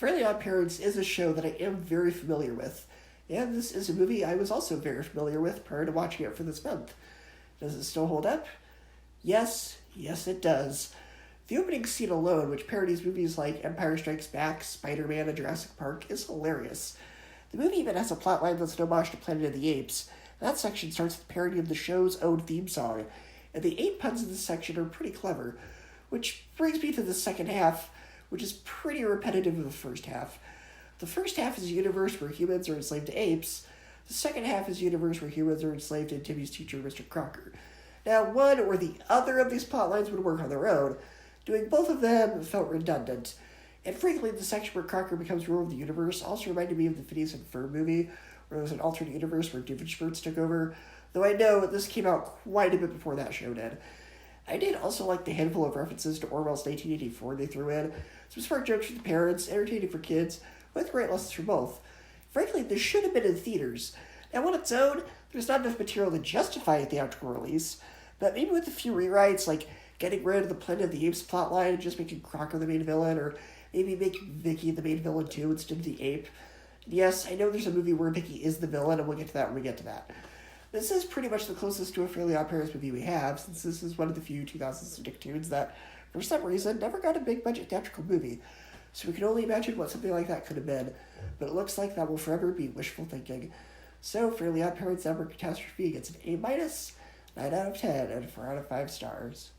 Fairly Oddparents is a show that I am very familiar with, and this is a movie I was also very familiar with prior to watching it for this month. Does it still hold up? Yes it does. The opening scene alone, which parodies movies like Empire Strikes Back, Spider-Man, and Jurassic Park, is hilarious. The movie even has a plotline that's an homage to Planet of the Apes. That section starts with a parody of the show's own theme song, and the ape puns in this section are pretty clever, which brings me to the second half, which is pretty repetitive of the first half. The first half is a universe where humans are enslaved to apes. The second half is a universe where humans are enslaved to Timmy's teacher, Mr. Crocker. Now, one or the other of these plotlines would work on their own. Doing both of them felt redundant. And frankly, the section where Crocker becomes ruler of the universe also reminded me of the Phineas and Ferb movie, where there was an alternate universe where Doofenshmirtz took over, though I know this came out quite a bit before that show did. I did also like the handful of references to Orwell's 1984 they threw in, some smart jokes for the parents, entertaining for kids, with great lessons for both. Frankly, this should have been in theaters. Now, on its own, there's not enough material to justify a theatrical release, but maybe with a few rewrites, like getting rid of the Planet of the Apes plotline and just making Crocker the main villain, or maybe making Vicky the main villain too instead of the ape. And yes, I know there's a movie where Vicky is the villain, and we'll get to that when we get to that. This is pretty much the closest to a Fairly Oddparents movie we have, since this is one of the few 2000s Nicktoons that, for some reason, never got a big-budget theatrical movie. So we can only imagine what something like that could have been, but it looks like that will forever be wishful thinking. So, Fairly Oddparents Abra-Catastrophe gets an A-, 9 out of 10, and 4 out of 5 stars.